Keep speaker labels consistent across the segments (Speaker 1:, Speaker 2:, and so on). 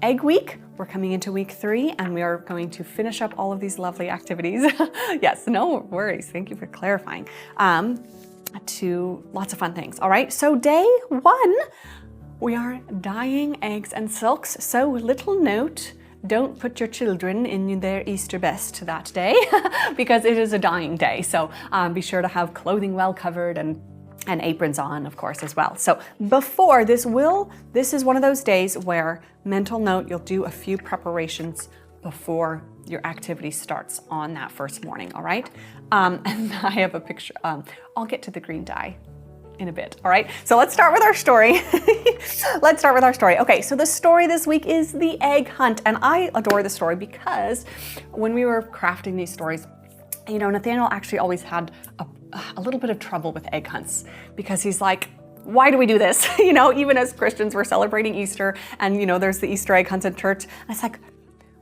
Speaker 1: Egg week. We're coming into week 3 and we are going to finish up all of these lovely activities. Yes, no worries. Thank you for clarifying. To lots of fun things. All right, so day 1, we are dyeing eggs and silks. So little note, don't put your children in their Easter best that day because it is a dyeing day. So be sure to have clothing well covered and aprons on, of course, as well. So before this is one of those days where, mental note, you'll do a few preparations before your activity starts on that first morning, all right? And I have a picture. I'll get to the green dye in a bit, all right? So let's start with our story. Okay, so the story this week is the egg hunt. And I adore the story because when we were crafting these stories, you know, Nathaniel actually always had a little bit of trouble with egg hunts because he's like, why do we do this? You know, even as Christians, we're celebrating Easter and, you know, there's the Easter egg hunts at church. And it's like,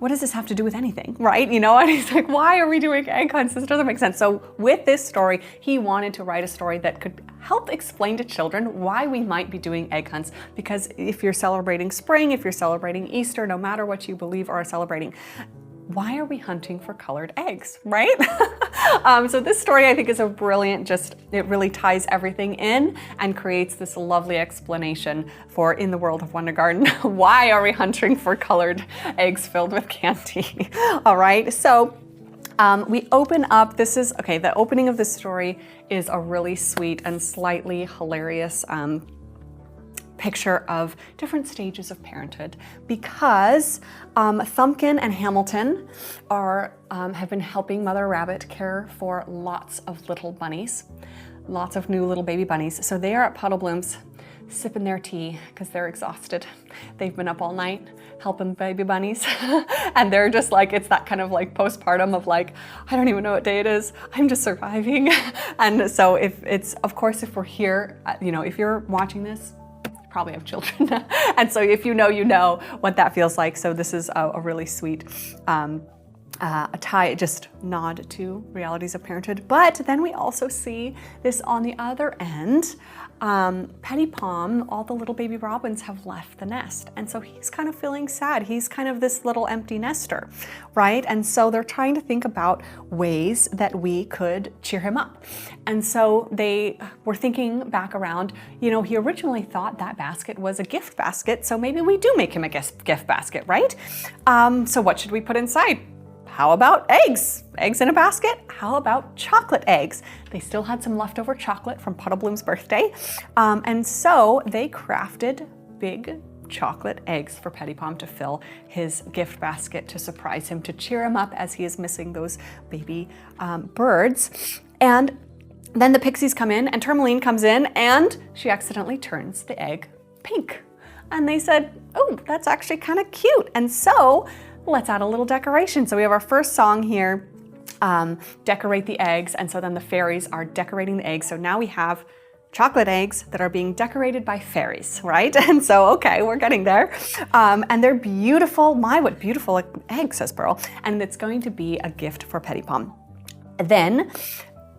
Speaker 1: what does this have to do with anything, right? You know, and he's like, why are we doing egg hunts? This doesn't make sense. So with this story, he wanted to write a story that could help explain to children why we might be doing egg hunts. Because if you're celebrating spring, if you're celebrating Easter, no matter what you believe or are celebrating, why are we hunting for colored eggs, right? So this story, I think, is a brilliant, it really ties everything in and creates this lovely explanation for, in the world of Wondergarten, why are we hunting for colored eggs filled with candy? All right, so we open up, the opening of this story is a really sweet and slightly hilarious picture of different stages of parenthood because Thumbkin and Hamilton have been helping Mother Rabbit care for lots of little bunnies, lots of new little baby bunnies. So they are at Puddle Blooms sipping their tea because they're exhausted. They've been up all night helping baby bunnies and they're just like, it's that kind of like postpartum of like, I don't even know what day it is. I'm just surviving. And so if we're here, you know, if you're watching this, probably have children. And so if you know what that feels like. So this is a really sweet just nod to realities of parenthood. But then we also see this on the other end. Petty Pom, all the little baby robins have left the nest. And so he's kind of feeling sad. He's kind of this little empty nester, right? And so they're trying to think about ways that we could cheer him up. And so they were thinking back around, you know, he originally thought that basket was a gift basket. So maybe we do make him a gift basket, right? So what should we put inside? How about eggs? Eggs in a basket? How about chocolate eggs? They still had some leftover chocolate from Puddle Bloom's birthday. And so they crafted big chocolate eggs for Petty Pom to fill his gift basket to surprise him, to cheer him up as he is missing those baby birds. And then the pixies come in and Tourmaline comes in and she accidentally turns the egg pink. And they said, oh, that's actually kind of cute. And so let's add a little decoration. So we have our first song here, decorate the eggs. And so then the fairies are decorating the eggs. So now we have chocolate eggs that are being decorated by fairies, right? And so, okay, we're getting there. And they're beautiful. What beautiful eggs, says Pearl. And it's going to be a gift for Petty Pom. Then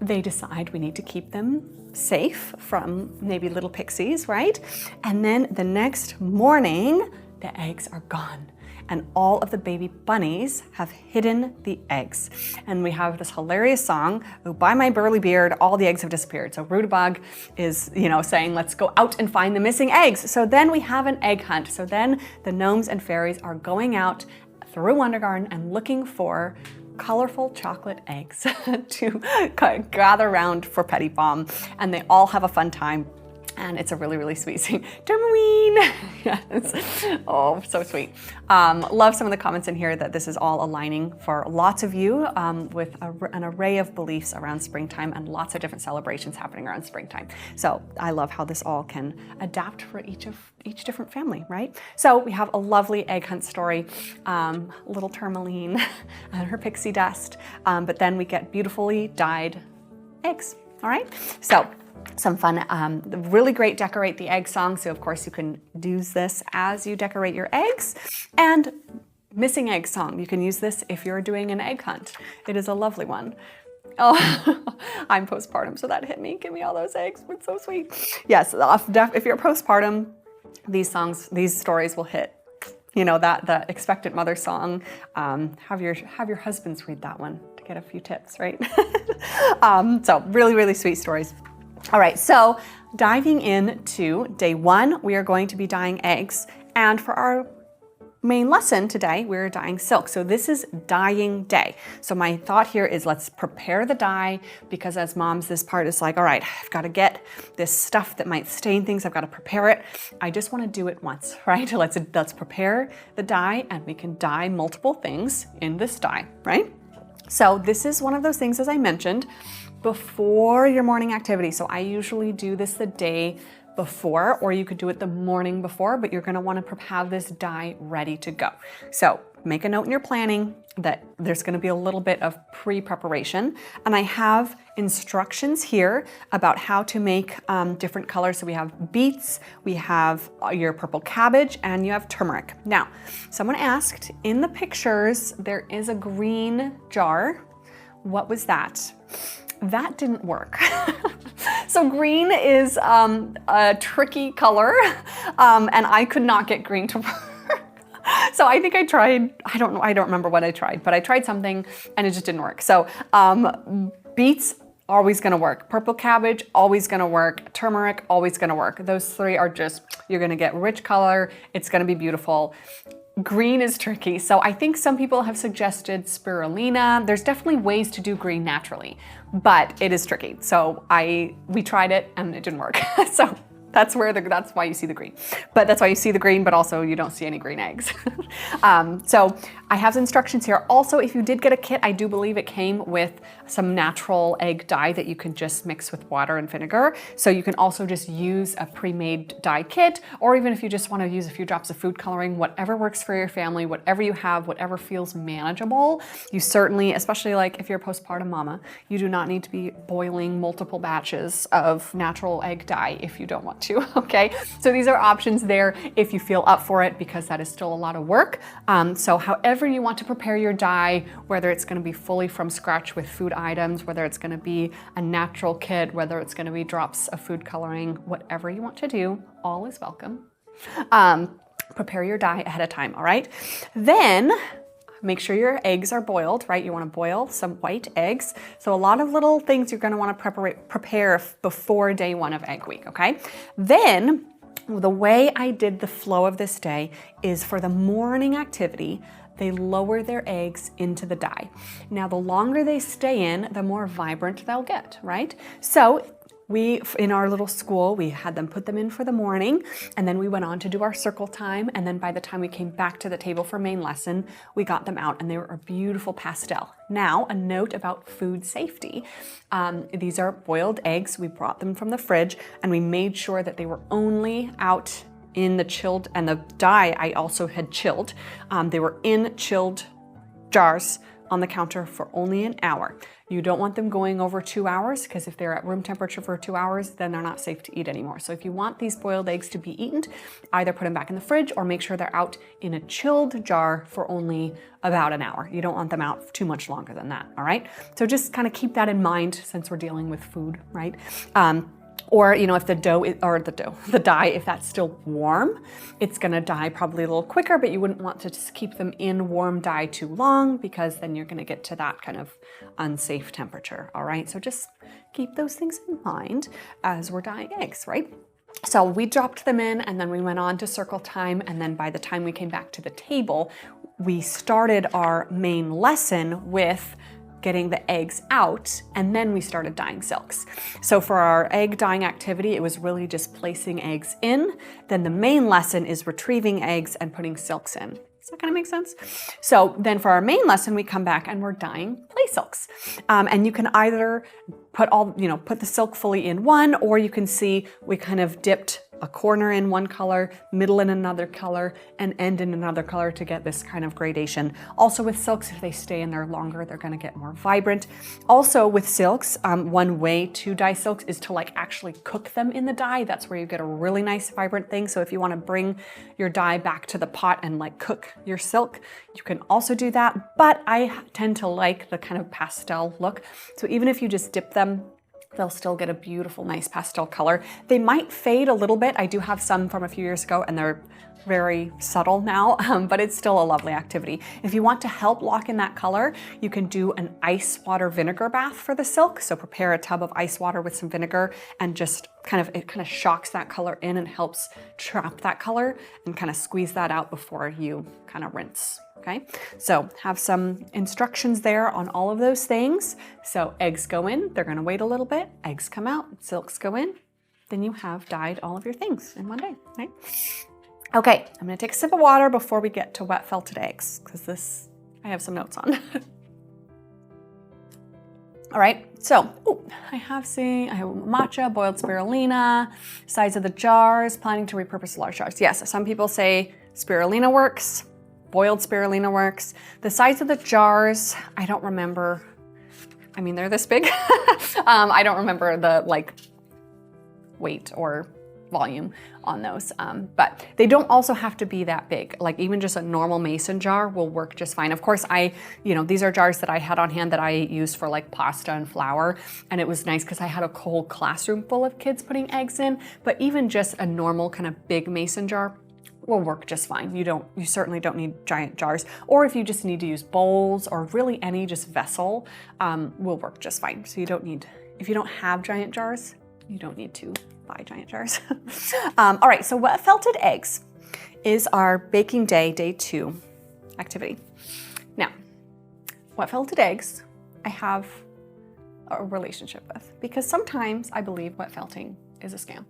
Speaker 1: they decide we need to keep them safe from maybe little pixies, right? And then the next morning, the eggs are gone. And all of the baby bunnies have hidden the eggs. And we have this hilarious song, oh, by my burly beard, all the eggs have disappeared. So Rudabug is, you know, saying, let's go out and find the missing eggs. So then we have an egg hunt. So then the gnomes and fairies are going out through Wondergarten and looking for colorful chocolate eggs to gather around for Petty Pom. And they all have a fun time. And it's a really, really sweet scene. Tourmaline! Yes. Oh, so sweet. Love some of the comments in here that this is all aligning for lots of you with an array of beliefs around springtime and lots of different celebrations happening around springtime. So I love how this all can adapt for each different family, right? So we have a lovely egg hunt story, little Tourmaline and her pixie dust, but then we get beautifully dyed eggs, all right? So some fun, really great decorate the egg song. So of course you can use this as you decorate your eggs. And missing egg song, you can use this if you're doing an egg hunt. It is a lovely one. Oh, I'm postpartum, so that hit me. Give me all those eggs, it's so sweet. Yes, if you're postpartum, these stories will hit, you know, that the expectant mother song. Have your husbands read that one to get a few tips, right? So really, really sweet stories. All right, so diving into day 1, we are going to be dyeing eggs. And for our main lesson today, we're dyeing silk. So this is dyeing day. So my thought here is let's prepare the dye, because as moms, this part is like, all right, I've got to get this stuff that might stain things. I've got to prepare it. I just want to do it once, right? Let's prepare the dye, and we can dye multiple things in this dye, right? So this is one of those things, as I mentioned, before your morning activity. So I usually do this the day before, or you could do it the morning before, but you're gonna wanna have this dye ready to go. So make a note in your planning that there's gonna be a little bit of pre-preparation. And I have instructions here about how to make different colors. So we have beets, we have your purple cabbage, and you have turmeric. Now, someone asked, in the pictures, there is a green jar. What was that? That didn't work. So green is a tricky color, and I could not get green to work. So I think I tried, I don't remember what I tried, but I tried something and it just didn't work. So beets, always gonna work. Purple cabbage, always gonna work. Turmeric, always gonna work. Those 3 are just, you're gonna get rich color, it's gonna be beautiful. Green is tricky. So I think some people have suggested spirulina. There's definitely ways to do green naturally, but it is tricky. So we tried it and it didn't work. So that's why you see the green. But that's why you see the green, but also you don't see any green eggs. So I have instructions here. Also, if you did get a kit, I do believe it came with some natural egg dye that you can just mix with water and vinegar. So you can also just use a pre-made dye kit, or even if you just want to use a few drops of food coloring, whatever works for your family, whatever you have, whatever feels manageable. You certainly, especially like if you're a postpartum mama, you do not need to be boiling multiple batches of natural egg dye if you don't want to, okay? So these are options there if you feel up for it, because that is still a lot of work. So however you want to prepare your dye, whether it's gonna be fully from scratch with food items, whether it's gonna be a natural kit, whether it's gonna be drops of food coloring, whatever you want to do, all is welcome. Prepare your dye ahead of time, all right? Then make sure your eggs are boiled, right? You wanna boil some white eggs. So a lot of little things you're gonna wanna prepare before day 1 of egg week, okay? Then, the way I did the flow of this day is for the morning activity, they lower their eggs into the dye. Now, the longer they stay in, the more vibrant they'll get, right? So in our little school, we had them put them in for the morning, and then we went on to do our circle time. And then by the time we came back to the table for main lesson, we got them out and they were a beautiful pastel. Now, a note about food safety. These are boiled eggs. We brought them from the fridge and we made sure that they were only out in the chilled, and the dye I also had chilled. They were in chilled jars on the counter for only an hour. You don't want them going over 2 hours, because if they're at room temperature for 2 hours, then they're not safe to eat anymore. So if you want these boiled eggs to be eaten, either put them back in the fridge or make sure they're out in a chilled jar for only about an hour. You don't want them out too much longer than that, all right? So just kind of keep that in mind since we're dealing with food, right? Or, you know, if the dye, if that's still warm, it's gonna dye probably a little quicker, but you wouldn't want to just keep them in warm dye too long, because then you're gonna get to that kind of unsafe temperature, all right? So just keep those things in mind as we're dyeing eggs, right? So we dropped them in and then we went on to circle time, and then by the time we came back to the table, we started our main lesson with getting the eggs out, and then we started dyeing silks. So for our egg dyeing activity, it was really just placing eggs in. Then the main lesson is retrieving eggs and putting silks in. Does that kind of make sense? So then for our main lesson, we come back and we're dyeing play silks. And you can either put the silk fully in one, or you can see we kind of dipped a corner in one color, middle in another color, and end in another color to get this kind of gradation. Also with silks, if they stay in there longer, they're gonna get more vibrant. Also with silks, one way to dye silks is to actually cook them in the dye. That's where you get a really nice vibrant thing. So if you wanna bring your dye back to the pot and cook your silk, you can also do that. But I tend to like the kind of pastel look. So even if you just dip them, they'll still get a beautiful, nice pastel color. They might fade a little bit. I do have some from a few years ago and they're very subtle now, but it's still a lovely activity. If you want to help lock in that color, you can do an ice water vinegar bath for the silk. So prepare a tub of ice water with some vinegar and just it kind of shocks that color in and helps trap that color and kind of squeeze that out before you kind of rinse. Okay, so have some instructions there on all of those things. So eggs go in, they're gonna wait a little bit, eggs come out, silks go in, then you have dyed all of your things in one day, right? Okay, I'm gonna take a sip of water before we get to wet felted eggs, because this, I have some notes on. All right, so I have matcha, boiled spirulina, size of the jars, planning to repurpose large jars. Yes, some people say spirulina works, boiled spirulina works. The size of the jars, I don't remember. I mean, they're this big. I don't remember the weight or volume on those, but they don't also have to be that big. Like even just a normal mason jar will work just fine. Of course, these are jars that I had on hand that I used for like pasta and flour, and it was nice because I had a whole classroom full of kids putting eggs in, but even just a normal kind of big mason jar will work just fine. You certainly don't need giant jars, or if you just need to use bowls or really any just vessel, will work just fine. So if you don't have giant jars, you don't need to buy giant jars. All right, so wet felted eggs is our baking day 2 activity. Now, wet felted eggs, I have a relationship with, because sometimes I believe wet felting is a scam.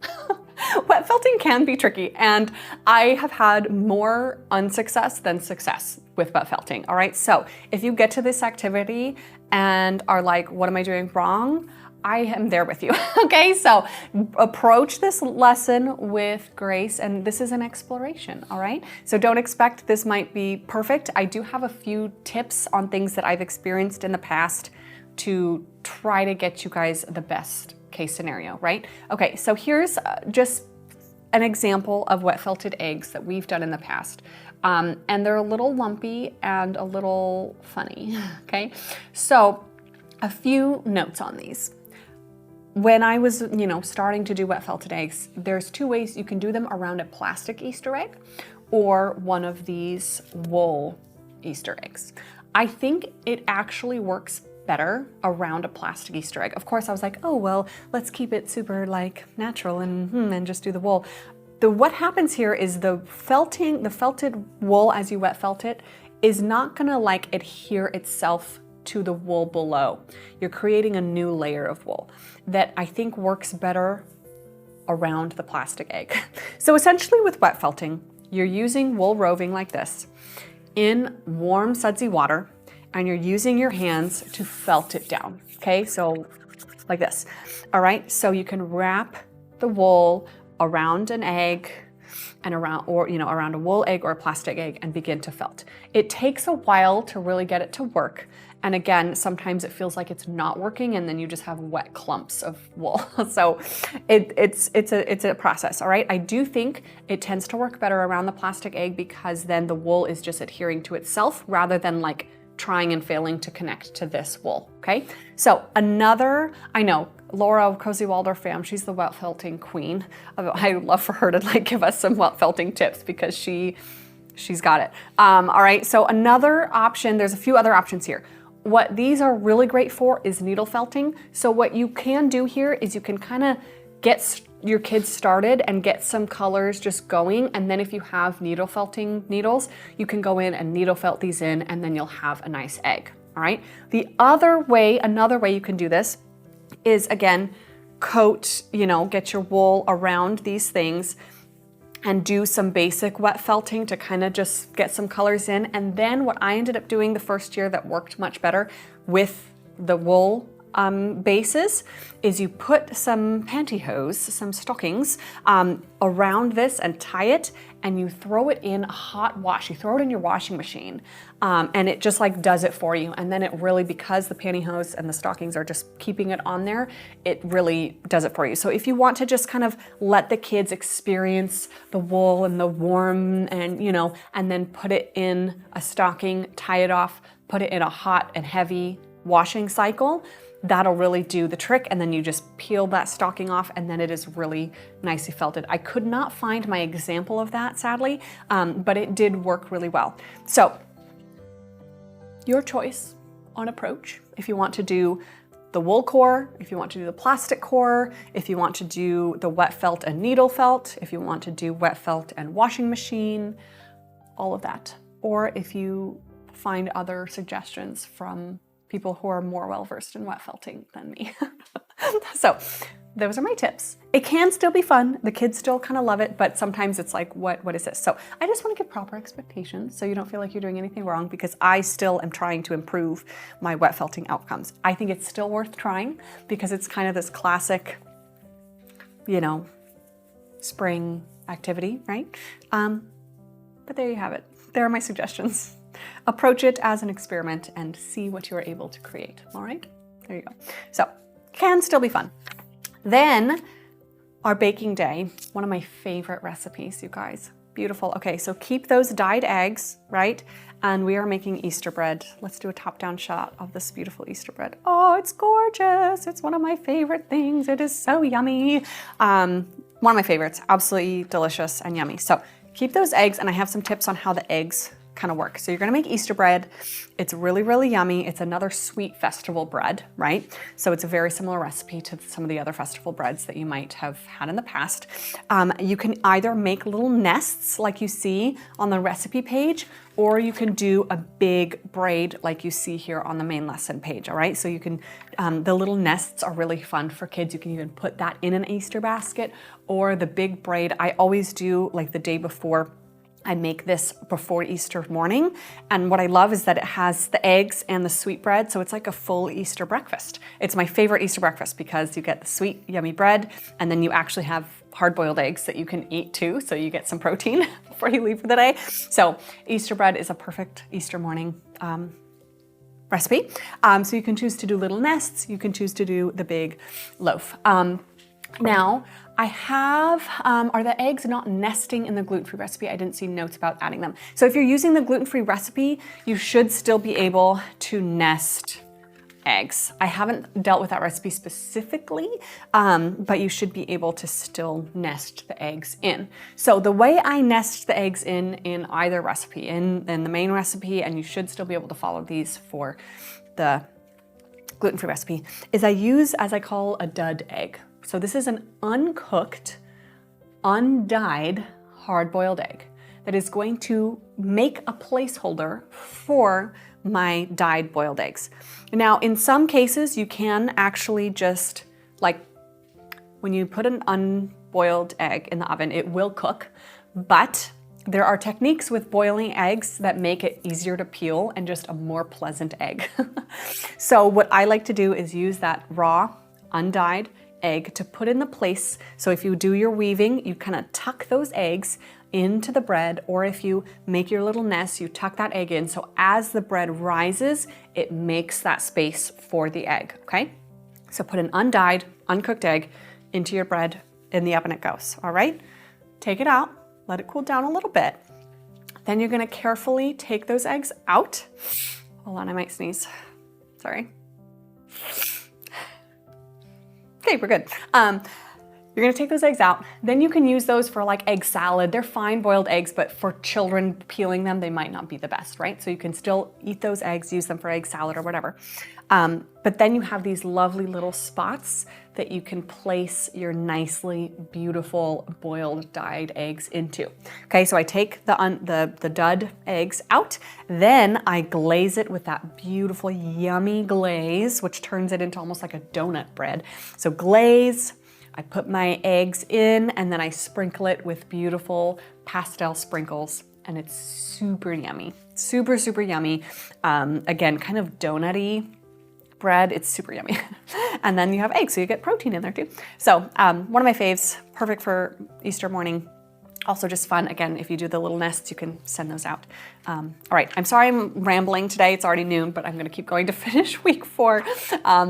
Speaker 1: Wet felting can be tricky, and I have had more unsuccess than success with wet felting. All right, so if you get to this activity and are like, what am I doing wrong? I am there with you, okay? So approach this lesson with grace, and this is an exploration, all right? So don't expect this might be perfect. I do have a few tips on things that I've experienced in the past to try to get you guys the best case scenario, right? Okay, so here's just an example of wet felted eggs that we've done in the past. And they're a little lumpy and a little funny, okay? So a few notes on these. When I was, starting to do wet felted eggs, there's 2 ways you can do them: around a plastic Easter egg or one of these wool Easter eggs. I think it actually works better around a plastic Easter egg. Of course, I was like, oh, well, let's keep it super natural and just do the wool. What happens here is the felted wool as you wet felt it is not gonna adhere itself to the wool below. You're creating a new layer of wool that I think works better around the plastic egg. So essentially with wet felting, you're using wool roving like this in warm sudsy water, and you're using your hands to felt it down, okay? So like this, all right? So you can wrap the wool around an egg and around a wool egg or a plastic egg and begin to felt. It takes a while to really get it to work. And again, sometimes it feels like it's not working, and then you just have wet clumps of wool. So it's a process, all right? I do think it tends to work better around the plastic egg because then the wool is just adhering to itself rather than trying and failing to connect to this wool, okay? So I know, Laura of Cozy Waldorf Fam, she's the wet felting queen. I love for her to give us some wet felting tips because she's got it. All right, so another option, there's a few other options here. What these are really great for is needle felting. So what you can do here is you can kind of get your kids started and get some colors just going, and then if you have needle felting needles, you can go in and needle felt these in, and then you'll have a nice egg, all right? Another way you can do this is, again, get your wool around these things and do some basic wet felting to kind of just get some colors in. And then what I ended up doing the first year that worked much better with the wool bases is you put some pantyhose, some stockings around this and tie it, and you throw it in a hot wash. You throw it in your washing machine, and it just does it for you. And then it really, because the pantyhose and the stockings are just keeping it on there, it really does it for you. So if you want to just kind of let the kids experience the wool and the warm and then put it in a stocking, tie it off, put it in a hot and heavy washing cycle, that'll really do the trick. And then you just peel that stocking off and then it is really nicely felted. I could not find my example of that, sadly, but it did work really well. So your choice on approach. If you want to do the wool core, if you want to do the plastic core, if you want to do the wet felt and needle felt, if you want to do wet felt and washing machine, all of that. Or if you find other suggestions from people who are more well-versed in wet felting than me. So those are my tips. It can still be fun. The kids still kind of love it, but sometimes it's like, what is this? So I just want to give proper expectations so you don't feel like you're doing anything wrong, because I still am trying to improve my wet felting outcomes. I think it's still worth trying because it's kind of this classic, you know, spring activity, right? But there you have it. There are my suggestions. Approach it as an experiment and see what you're able to create. All right, there you go. So can still be fun. Then our baking day, one of my favorite recipes, you guys. Beautiful. Okay, so keep those dyed eggs, right? And we are making Easter bread. Let's do a top-down shot of this beautiful Easter bread. Oh, it's gorgeous. It's one of my favorite things. It is so yummy. One of my favorites, absolutely delicious and yummy. So keep those eggs, and I have some tips on how the eggs kind of work. So you're gonna make Easter bread. It's really, really yummy. It's another sweet festival bread, right? So it's a very similar recipe to some of the other festival breads that you might have had in the past. You can either make little nests like you see on the recipe page, or you can do a big braid like you see here on the main lesson page, all right? So you can, the little nests are really fun for kids. You can even put that in an Easter basket, or the big braid. I always do like the day before. I make this before Easter morning. And what I love is that it has the eggs and the sweetbread. So it's like a full Easter breakfast. It's my favorite Easter breakfast because you get the sweet, yummy bread, and then you actually have hard-boiled eggs that you can eat too. So you get some protein before you leave for the day. So Easter bread is a perfect Easter morning recipe. So you can choose to do little nests. You can choose to do the big loaf. Now, I have, are the eggs not nesting in the gluten-free recipe? I didn't see notes about adding them. So if you're using the gluten-free recipe, you should still be able to nest eggs. I haven't dealt with that recipe specifically, but you should be able to still nest the eggs in. So the way I nest the eggs in either recipe, in the main recipe, and you should still be able to follow these for the gluten-free recipe, is I use, as I call, a dud egg. So this is an uncooked, undyed, hard-boiled egg that is going to make a placeholder for my dyed boiled eggs. Now, in some cases, you can actually just, like, when you put an unboiled egg in the oven, it will cook, but there are techniques with boiling eggs that make it easier to peel and just a more pleasant egg. So what I like to do is use that raw, undyed egg to put in the place. So if you do your weaving, you kind of tuck those eggs into the bread, or if you make your little nest, you tuck that egg in. So as the bread rises, it makes that space for the egg, okay? So put an undyed, uncooked egg into your bread, in the oven it goes, all right? Take it out, let it cool down a little bit. Then you're gonna carefully take those eggs out. Hold on, I might sneeze, sorry. Okay, we're good. You're gonna take those eggs out. Then you can use those for like egg salad. They're fine boiled eggs, but for children peeling them, they might not be the best, right? So you can still eat those eggs, use them for egg salad or whatever. But then you have these lovely little spots that you can place your nicely beautiful boiled dyed eggs into. Okay, so I take the dud eggs out, then I glaze it with that beautiful yummy glaze, which turns it into almost like a donut bread. So glaze, I put my eggs in, and then I sprinkle it with beautiful pastel sprinkles, and it's super yummy. Super, super yummy. Again, kind of donut-y bread, it's super yummy. And then you have eggs, so you get protein in there too. So one of my faves, perfect for Easter morning. Also just fun, again, if you do the little nests, you can send those out. All right, I'm sorry I'm rambling today, it's already noon, but I'm gonna keep going to finish week 4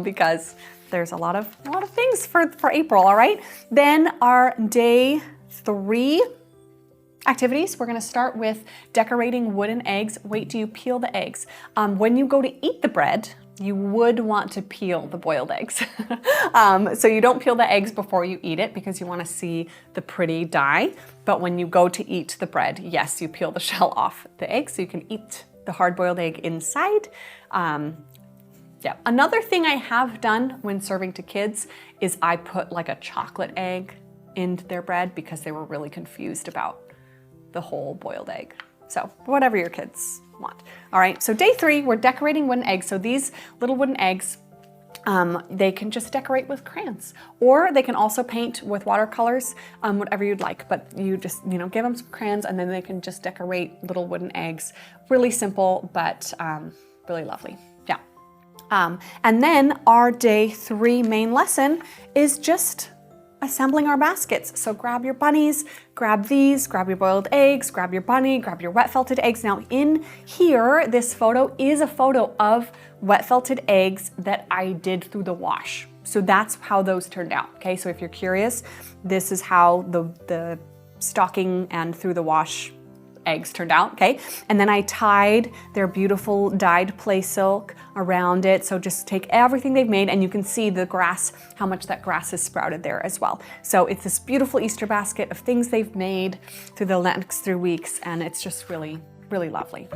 Speaker 1: because there's a lot of things for April, all right? Then our day 3 activities, we're gonna start with decorating wooden eggs. Wait till you peel the eggs. When you go to eat the bread, you would want to peel the boiled eggs. So you don't peel the eggs before you eat it because you want to see the pretty dye. But when you go to eat the bread, yes, you peel the shell off the egg so you can eat the hard-boiled egg inside. Yeah. Another thing I have done when serving to kids is I put like a chocolate egg into their bread because they were really confused about the whole boiled egg. So whatever your kids want. All right, so day 3, we're decorating wooden eggs. So these little wooden eggs, they can just decorate with crayons, or they can also paint with watercolors, whatever you'd like. But you just, give them some crayons and then they can just decorate little wooden eggs. Really simple, but really lovely. Yeah. And then our day 3 main lesson is just assembling our baskets. So grab your bunnies, grab these, grab your boiled eggs, grab your bunny, grab your wet felted eggs. Now in here, this photo is a photo of wet felted eggs that I did through the wash. So that's how those turned out, okay? So if you're curious, this is how the stocking and through the wash eggs turned out, okay? And then I tied their beautiful dyed play silk around it. So just take everything they've made and you can see the grass, how much that grass has sprouted there as well. So it's this beautiful Easter basket of things they've made through the next 3 weeks, and it's just really, really lovely.